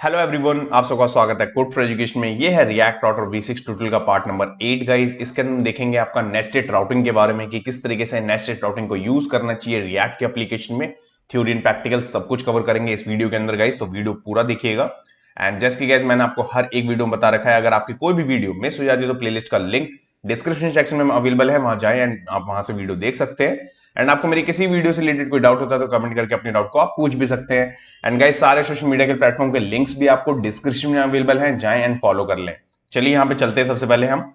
Hello everyone, आप सबका स्वागत है कोड फॉर एजुकेशन में। ये है रिएक्ट राउटर V6 ट्यूटोरियल का पार्ट नंबर 8 गाइस। इसके अंदर हम देखेंगे आपका नेस्टेड राउटिंग के बारे में कि किस तरीके से नेस्टेड राउटिंग को यूज करना चाहिए रिएक्ट के एप्लीकेशन में। थ्योरी एंड प्रैक्टिकल सब कुछ कवर करेंगे इस वीडियो के अंदर गाइस, तो वीडियो पूरा देखिएगा। एंड जैसे कि गाइस मैंने आपको हर एक वीडियो में बता रखा है, अगर आपकी कोई भी वीडियो मिस हो जाती है तो प्लेलिस्ट का लिंक डिस्क्रिप्शन सेक्शन में अवेलेबल है, वहां जाए एंड आप वहां से वीडियो देख सकते हैं। एंड आपको मेरी किसी वीडियो से रिलेटेड कोई डाउट होता है तो कमेंट करके अपने डाउट को आप पूछ भी सकते हैं। एंड गाइस सारे सोशल मीडिया के प्लेटफॉर्म के लिंक्स भी आपको डिस्क्रिप्शन में अवेलेबल हैं, जाएं एंड फॉलो कर लें। चलिए यहाँ पे चलते हैं सबसे पहले हम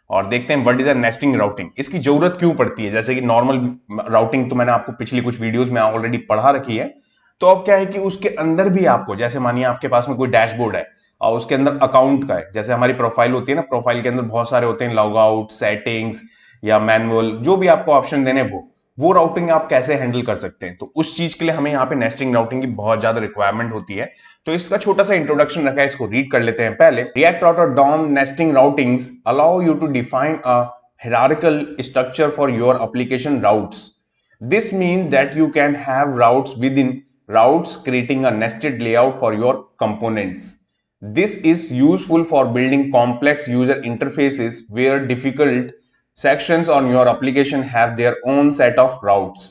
और देखते हैं what is a nesting routing, इसकी जरूरत क्यों पड़ती है। जैसे कि नॉर्मल राउटिंग तो मैंने आपको पिछली कुछ वीडियोस में ऑलरेडी पढ़ा रखी है। तो अब क्या है कि उसके अंदर भी आपको, जैसे मानिए आपके पास में कोई डैशबोर्ड है और उसके अंदर अकाउंट का है, जैसे हमारी प्रोफाइल होती है ना, प्रोफाइल के अंदर बहुत सारे होते हैं, लॉग आउट, सेटिंग्स या मैनुअल, जो भी आपको ऑप्शन देने वो राउटिंग आप कैसे हैंडल कर सकते हैं। तो उस चीज के लिए हमें यहाँ पे नेस्टिंग राउटिंग की बहुत ज्यादा रिक्वायरमेंट होती है। तो इसका छोटा सा इंट्रोडक्शन रखा है, इसको रीड कर लेते हैं पहले। React router DOM nesting routings allow you to define a hierarchical structure for your application routes. This means that you can have routes within routes, creating a nested layout for your components. This is useful for building complex user interfaces where difficult sections on your application have their own set of routes.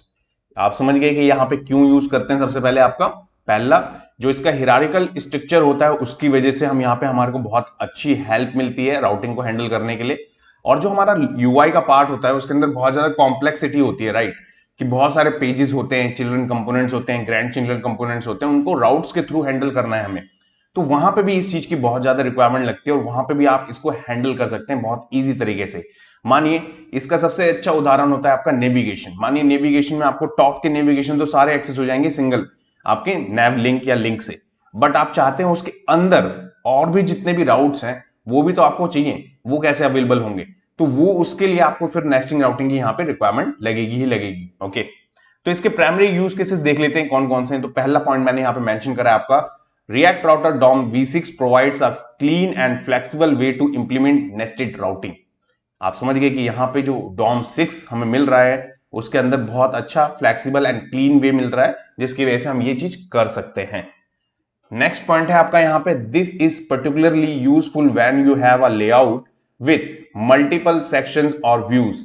आप समझ गए कि यहाँ पे क्यों use करते हैं। सबसे पहले आपका पहला जो इसका हिरारिकल स्ट्रक्चर होता है उसकी वजह से हम यहाँ पे हमारे को बहुत अच्छी हेल्प मिलती है राउटिंग को हैंडल करने के लिए। और जो हमारा यूआई का पार्ट होता है उसके अंदर बहुत ज्यादा कॉम्प्लेक्सिटी होती है, राइट, कि बहुत सारे पेजेस होते हैं, चिल्ड्रन कंपोनेंट्स होते हैं, ग्रैंड चिल्ड्रन कंपोनेंट्स होते हैं, उनको राउट्स के थ्रू हैंडल करना है हमें। तो वहां पे भी इस चीज की बहुत ज्यादा रिक्वायरमेंट लगती है और वहां पे भी आप इसको हैंडल कर सकते हैं बहुत इजी तरीके से। मानिए इसका सबसे अच्छा उदाहरण होता है आपका नेविगेशन। मानिए नेविगेशन में आपको टॉप के नेविगेशन तो सारे एक्सेस हो जाएंगे सिंगल आपके नैव लिंक या लिंक से, बट आप चाहते हैं उसके अंदर और भी जितने भी राउट्स हैं वो भी तो आपको चाहिए, वो कैसे अवेलेबल होंगे। तो वो उसके लिए आपको फिर नेस्टिंग राउटिंग की यहाँ पे रिक्वायरमेंट लगेगी ही लगेगी। ओके, तो इसके प्राइमरी यूज केसेस देख लेते हैं कौन कौन से हैं। तो पहला पॉइंट मैंने यहाँ पे मेंशन करा है आपका, React Router DOM V6 provides a clean and flexible way to implement nested routing. आप समझ गए कि यहाँ पे जो DOM 6 हमें मिल रहा है उसके अंदर बहुत अच्छा फ्लेक्सिबल एंड क्लीन वे मिल रहा है, जिसकी वजह से हम ये चीज कर सकते हैं। नेक्स्ट पॉइंट है आपका यहाँ पे, this is particularly useful when you have a layout with multiple sections और views,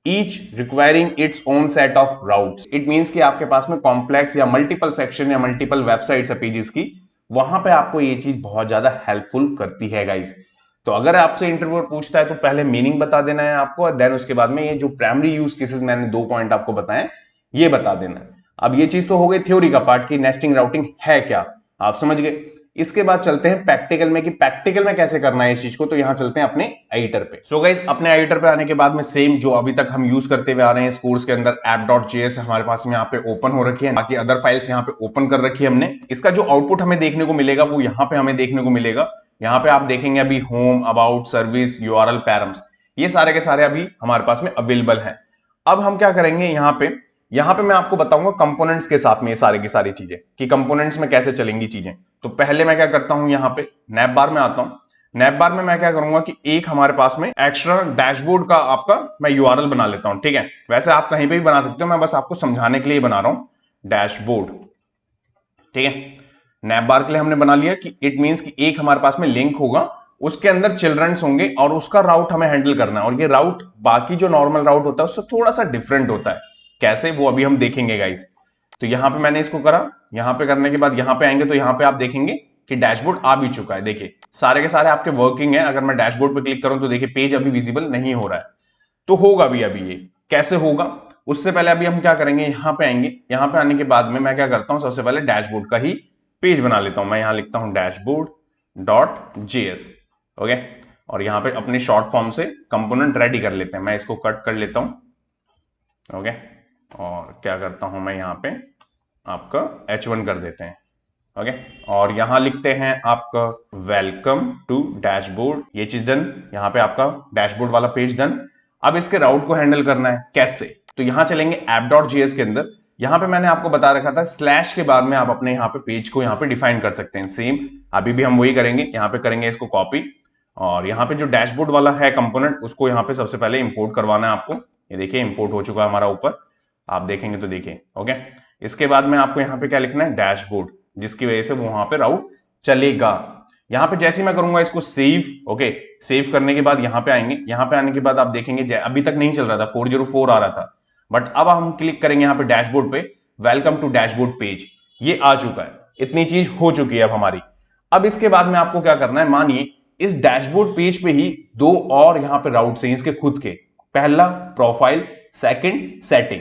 each requiring its own set of routes. It means कि आपके पास में कॉम्प्लेक्स या मल्टीपल सेक्शन या मल्टीपल वेबसाइट्स है पेजेस की, वहां पे आपको ये चीज बहुत ज्यादा हेल्पफुल करती है गाइस। तो अगर आपसे इंटरव्यूअर पूछता है तो पहले मीनिंग बता देना है आपको, देन उसके बाद में ये जो प्राइमरी यूज केसेस मैंने 2 पॉइंट आपको बताए ये बता देना है। अब ये चीज तो हो गई थ्योरी का पार्ट की नेस्टिंग राउटिंग है क्या, आप समझ गए। इसके बाद चलते हैं प्रैक्टिकल में कि प्रैक्टिकल में कैसे करना है इस चीज को। तो यहां चलते हैं अपने एडिटर पे। सो गाइस अपने एडिटर पे आने के बाद में सेम जो अभी तक हम यूज करते हुए आ रहे हैं इस कोर्स के अंदर, app.js हमारे पास में यहाँ पे ओपन हो रखी है, बाकी अदर फाइल्स यहाँ पे ओपन कर रखी है हमने। इसका जो आउटपुट हमें देखने को मिलेगा वो यहाँ पे हमें देखने को मिलेगा। यहाँ पे आप देखेंगे अभी home, about, service, URL, params, ये सारे के सारे अभी हमारे पास में अवेलेबल हैं। अब हम क्या करेंगे यहाँ पे मैं आपको बताऊंगा कंपोनेंट्स के साथ में ये सारे की सारी चीजें कि कंपोनेंट्स में कैसे चलेंगी चीजें। तो पहले मैं क्या करता हूं, यहाँ पे नैप बार में आता हूं। नैप बार में मैं क्या करूंगा कि एक हमारे पास में एक्स्ट्रा डैशबोर्ड का आपका मैं यूआरएल बना लेता हूं, ठीक है। वैसे आप कहीं पे भी बना सकते हो, मैं बस आपको समझाने के लिए बना रहा हूं डैशबोर्ड, ठीक है। नैप बार के लिए हमने बना लिया कि इट मींस कि एक हमारे पास में लिंक होगा, उसके अंदर चिल्ड्रंस होंगे और उसका राउट हमें हैंडल करना है। और ये राउट बाकी जो नॉर्मल राउट होता है उससे थोड़ा सा डिफरेंट होता है, कैसे वो अभी हम देखेंगे गाइस। तो यहां पे मैंने इसको करा, यहां पे करने के बाद यहां पे आएंगे तो यहां पे आप देखेंगे कि डैशबोर्ड आ भी चुका है। देखिए सारे के सारे आपके वर्किंग है। अगर मैं डैशबोर्ड पे क्लिक करूं तो देखिए पेज अभी विजिबल नहीं हो रहा है, तो होगा भी अभी। ये कैसे होगा उससे पहले अभी हम क्या करेंगे, यहां पे आएंगे। यहां पे आने के बाद में मैं क्या करता हूं, सबसे पहले डैशबोर्ड का ही पेज बना लेता हूं। मैं यहां लिखता हूं dashboard.js, ओके। और यहां पे अपने शॉर्ट फॉर्म से कंपोनेंट रेडी कर लेते हैं। मैं इसको कट कर लेता हूं, ओके। और क्या करता हूं मैं यहाँ पे आपका H1 कर देते हैं, ओके। और यहां लिखते हैं आपका वेलकम टू डैशबोर्ड, ये चीज डन। यहाँ पे आपका डैशबोर्ड वाला पेज डन। अब इसके राउट को हैंडल करना है कैसे, तो यहां चलेंगे app.js के अंदर। यहां पे मैंने आपको बता रखा था स्लैश के बाद में आप अपने यहाँ पे पेज को यहाँ पे डिफाइन कर सकते हैं। सेम अभी भी हम वही करेंगे, यहाँ पे करेंगे इसको कॉपी और यहाँ पे जो डैशबोर्ड वाला है कंपोनेंट उसको यहाँ पे सबसे पहले इंपोर्ट करवाना है आपको। ये देखिए इंपोर्ट हो चुका है हमारा ऊपर, आप देखेंगे तो देखिए, ओके। इसके बाद में आपको यहाँ पे क्या लिखना है, डैशबोर्ड, जिसकी वजह से वो वहां पे राउट चलेगा। यहां पे जैसे मैं करूंगा इसको सेव, ओके, सेव करने के बाद यहां पे आएंगे, यहां पे आने के बाद आप देखेंगे अभी तक नहीं चल रहा था, 404 आ रहा था, बट अब हम क्लिक करेंगे यहां पे डैशबोर्ड पे, वेलकम टू डैशबोर्ड पेज, ये आ चुका है, इतनी चीज हो चुकी है अब हमारी। अब इसके बाद में आपको क्या करना है, मानिए इस डैशबोर्ड पेज पे ही दो और यहां पे राउट्स हैं इसके खुद के, पहला प्रोफाइल, सेकंड सेटिंग।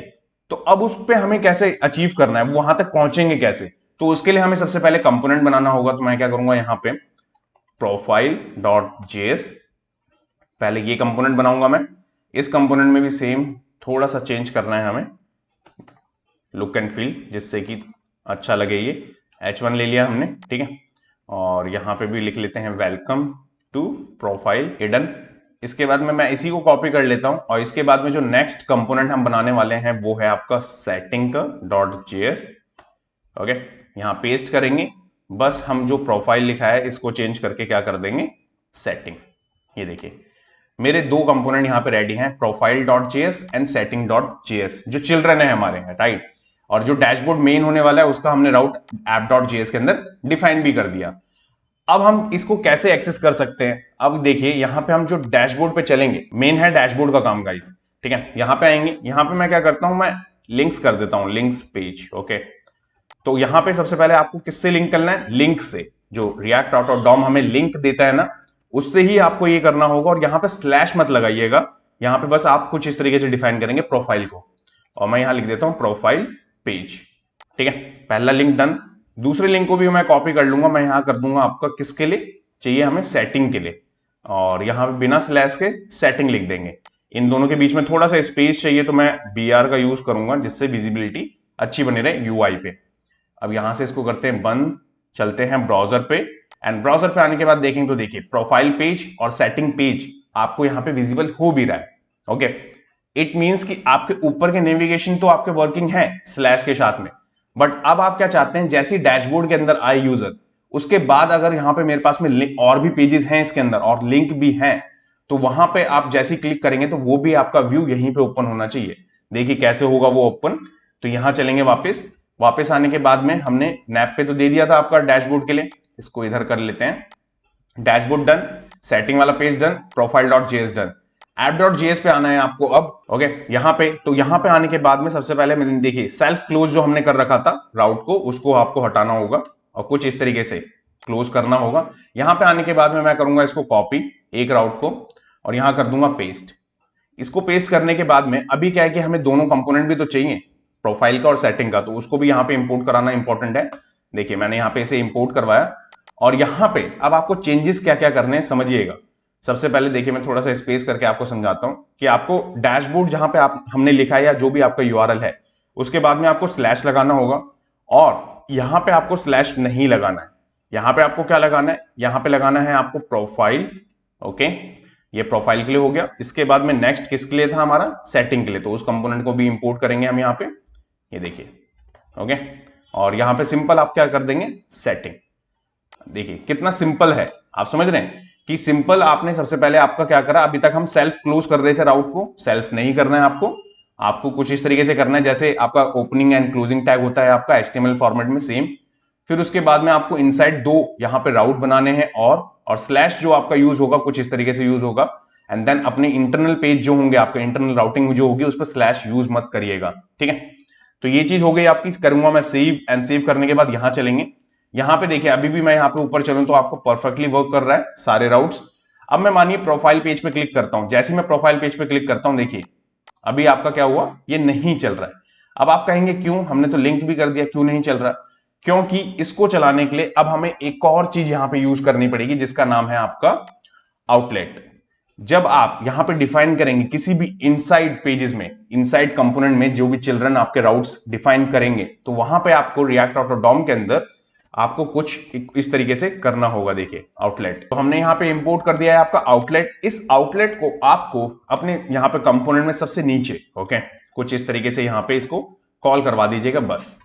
तो अब उस पे हमें कैसे अचीव करना है, वहां तक पहुंचेंगे कैसे, तो उसके लिए हमें सबसे पहले कंपोनेंट बनाना होगा। तो मैं क्या करूंगा, यहां पे प्रोफाइल डॉट जेएस, पहले ये कंपोनेंट बनाऊंगा मैं। इस कंपोनेंट में भी सेम थोड़ा सा चेंज करना है हमें, लुक एंड फील, जिससे कि अच्छा लगे। ये H1 ले लिया हमने, ठीक है, और यहां पे भी लिख लेते हैं वेलकम टू प्रोफाइल हिडन। इसके बाद में मैं इसी को कॉपी कर लेता हूं, और इसके बाद में जो नेक्स्ट कंपोनेंट हम बनाने वाले हैं वो है आपका सेटिंग का डॉट जेएस, ओके, यहां पेस्ट करेंगे। बस हम जो प्रोफाइल लिखा है इसको चेंज करके क्या कर देंगे, सेटिंग। ये देखिए मेरे दो कंपोनेंट यहां पे रेडी हैं, profile dot JS and setting dot JS, जो चिल्ड्रन है हमारे हैं, राइट। और जो डैशबोर्ड मेन होने वाला है उसका हमने राउट ऐप डॉट जेएस के अंदर डिफाइन भी कर दिया। अब हम इसको कैसे एक्सेस कर सकते हैं, अब देखिए यहां पे हम जो डैशबोर्ड पे चलेंगे, मेन है डैशबोर्ड का काम गाइस, ठीक है। यहां पे आएंगे, यहां पे मैं क्या करता हूं, मैं लिंक्स कर देता हूं, लिंक्स पेज, ओके। तो यहां पे सबसे पहले आपको किससे लिंक करना है, लिंक से, जो रिएक्ट ऑटो डॉम हमें लिंक देता है ना, उससे ही आपको ये करना होगा। और यहां पे स्लैश मत लगाइएगा, यहां पे बस आप कुछ इस तरीके से डिफाइन करेंगे प्रोफाइल को, और मैं यहां लिख देता हूं प्रोफाइल पेज, ठीक है। पहला लिंक डन। दूसरे लिंक को भी मैं कॉपी कर लूंगा, मैं यहां कर दूंगा आपका किसके लिए चाहिए, हमें सेटिंग के लिए, और यहां पे बिना स्लैश के सेटिंग लिख देंगे। इन दोनों के बीच में थोड़ा सा स्पेस चाहिए, तो मैं BR का यूज करूंगा, जिससे विजिबिलिटी अच्छी बनी रहे यूआई पे। अब यहां से इसको करते हैं बंद, चलते हैं ब्राउजर पे, एंड ब्राउजर पे आने के बाद देखेंगे तो देखिए प्रोफाइल पेज और सेटिंग पेज आपको यहां पे विजिबल हो भी रहा है, ओके। इट मींस कि आपके ऊपर के नेविगेशन तो आपके वर्किंग है स्लैश के साथ में, बट अब आप क्या चाहते हैं, जैसे डैशबोर्ड के अंदर आए यूजर, उसके बाद अगर यहां पे मेरे पास में और भी पेजेस हैं इसके अंदर और लिंक भी हैं, तो वहां पे आप जैसे क्लिक करेंगे तो वो भी आपका व्यू यहीं पे ओपन होना चाहिए। देखिए कैसे होगा वो ओपन, तो यहां चलेंगे वापस, वापस आने के बाद में हमने नैप पे तो दे दिया था आपका डैशबोर्ड के लिए, इसको इधर कर लेते हैं, डैशबोर्ड डन, सेटिंग वाला page done, profile dot JS done, app dot JS पे आना है आपको अब, ओके। यहां पे तो यहां पे आने के बाद में सबसे पहले मैंने देखिए सेल्फ क्लोज जो हमने कर रखा था राउट को, उसको आपको हटाना होगा और कुछ इस तरीके से क्लोज करना होगा। यहां पे आने के बाद में मैं करूंगा इसको कॉपी, एक राउट को, और यहां कर दूंगा पेस्ट। इसको पेस्ट करने के बाद में अभी क्या है कि हमें दोनों कंपोनेंट भी तो चाहिए, प्रोफाइल का और सेटिंग का, तो उसको भी यहां पे इंपोर्ट कराना इंपॉर्टेंट है। देखिए मैंने यहां पे इसे इंपोर्ट करवाया, और यहां पे अब आपको चेंजेस क्या क्या करने हैं समझिएगा। सबसे पहले देखिए मैं थोड़ा सा स्पेस करके आपको समझाता हूं कि आपको डैशबोर्ड जहां पे आप हमने लिखा है या जो भी आपका यूआरएल है, उसके बाद में आपको स्लैश लगाना होगा, और यहां पे आपको स्लैश नहीं लगाना है। यहां पे आपको क्या लगाना है, यहां पे लगाना है आपको प्रोफाइल, ओके, ये प्रोफाइल के लिए हो गया। इसके बाद में नेक्स्ट किसके लिए था हमारा, सेटिंग के लिए, तो उस कंपोनेंट को भी इंपोर्ट करेंगे हम यहां पे, ये देखिए, ओके। और यहां पे सिंपल आप क्या कर देंगे, सेटिंग। देखिए कितना सिंपल है, आप समझ रहे हैं कि सिंपल। आपने सबसे पहले आपका क्या करा, अभी तक हम सेल्फ क्लोज कर रहे थे राउट को, सेल्फ नहीं करना है आपको, आपको कुछ इस तरीके से करना है जैसे आपका ओपनिंग एंड क्लोजिंग टैग होता है आपका HTML फॉर्मेट में, सेम। फिर उसके बाद में आपको इनसाइड दो यहां पे राउट बनाने हैं, और स्लैश जो आपका यूज होगा कुछ इस तरीके से यूज होगा, एंड देन अपने इंटरनल पेज जो होंगे आपके, इंटरनल राउटिंग जो होगी उस पर स्लैश यूज मत करिएगा, ठीक है। तो ये चीज हो गई आपकी, करूंगा मैं सेव, एंड सेव करने के बाद यहां चलेंगे। यहां पे देखिए अभी भी मैं यहां पे ऊपर चलूं तो आपको परफेक्टली वर्क कर रहा है सारे राउट्स। अब मैं मानिए प्रोफाइल पेज पे क्लिक करता हूं, जैसे ही मैं प्रोफाइल पेज पे क्लिक करता हूं, देखिए अभी आपका क्या हुआ, ये नहीं चल रहा है। अब आप कहेंगे क्यों, हमने तो लिंक भी कर दिया, क्यों नहीं चल रहा, क्योंकि इसको चलाने के लिए अब हमें एक और चीज यहां पे यूज करनी पड़ेगी, जिसका नाम है आपका आउटलेट। जब आप यहां पे डिफाइन करेंगे किसी भी इनसाइड पेजेस में, इनसाइड कंपोनेंट में जो भी चिल्ड्रन आपके राउट्स डिफाइन करेंगे, तो वहां पे आपको रिएक्ट ऑटो डॉम के अंदर आपको कुछ इस तरीके से करना होगा। देखिए आउटलेट, तो हमने यहां पे इंपोर्ट कर दिया है आपका आउटलेट। इस आउटलेट को आपको अपने यहां पे कंपोनेंट में सबसे नीचे, ओके, कुछ इस तरीके से यहां पे इसको कॉल करवा दीजिएगा। बस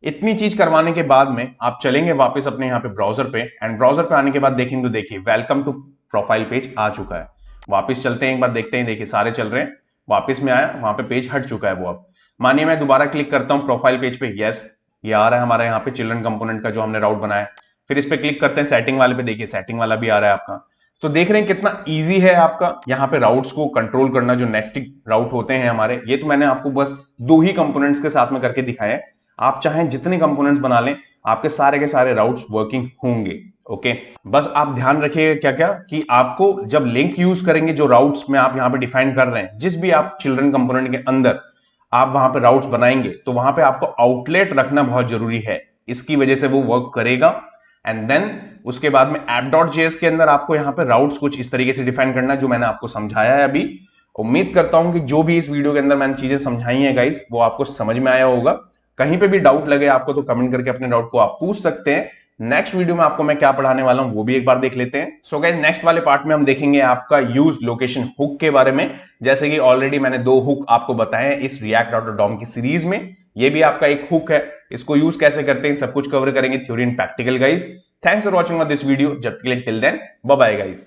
इतनी चीज करवाने के बाद में आप चलेंगे वापस अपने यहां पे ब्राउजर पे, एंड ब्राउजर पे आने के बाद देखेंगे तो देखिए वेलकम टू प्रोफाइल पेज आ चुका है। वापस चलते हैं, एक बार देखते हैं, देखिए सारे चल रहे हैं, वापस में आया, वहां पे पेज हट चुका है वो। अब मानिए मैं दोबारा क्लिक करता हूं प्रोफाइल पेज पे, यस ये आ रहा है हमारा यहाँ पे चिल्ड्रन कंपोनेंट का जो हमने राउट बनाया। फिर इस पे क्लिक करते हैं सेटिंग वाले पे, देखिए सेटिंग वाला भी आ रहा है आपका। तो देख रहे हैं कितना इजी है आपका यहाँ पे राउट्स को कंट्रोल करना, जो नेस्टिंग राउट होते हैं हमारे। ये तो मैंने आपको बस 2 ही कंपोनेंट्स के साथ में करके दिखाया है, आप चाहें जितने कंपोनेंट्स बना लें आपके सारे के सारे राउट्स वर्किंग होंगे। ओके, बस आप ध्यान रखिए क्या क्या कि आपको जब लिंक यूज करेंगे, जो राउट्स में आप यहाँ पे डिफाइन कर रहे हैं, जिस भी आप चिल्ड्रन कंपोनेंट के अंदर आप वहां पे राउट्स बनाएंगे, तो वहां पे आपको आउटलेट रखना बहुत जरूरी है, इसकी वजह से वो वर्क करेगा। एंड देन उसके बाद में app.js के अंदर आपको यहाँ पे राउट्स कुछ इस तरीके से डिफाइन करना है, जो मैंने आपको समझाया है अभी। उम्मीद करता हूं कि जो भी इस वीडियो के अंदर मैंने चीजें समझाई हैं गाइस, वो आपको समझ में आया होगा। कहीं पे भी डाउट लगे आपको तो कमेंट करके अपने डाउट को आप पूछ सकते हैं। नेक्स्ट वीडियो में आपको मैं क्या पढ़ाने वाला हूं वो भी एक बार देख लेते हैं। सो गाइस, नेक्स्ट वाले पार्ट में हम देखेंगे आपका यूज लोकेशन हुक के बारे में। जैसे कि ऑलरेडी मैंने 2 हुक आपको बताए हैं इस रिएक्ट डॉट डॉम की सीरीज में, ये भी आपका एक हुक है। इसको यूज कैसे करते हैं सब कुछ कवर करेंगे, theory and practical guys. Thanks for watching this video. जब तक के लिए till then bye bye guys.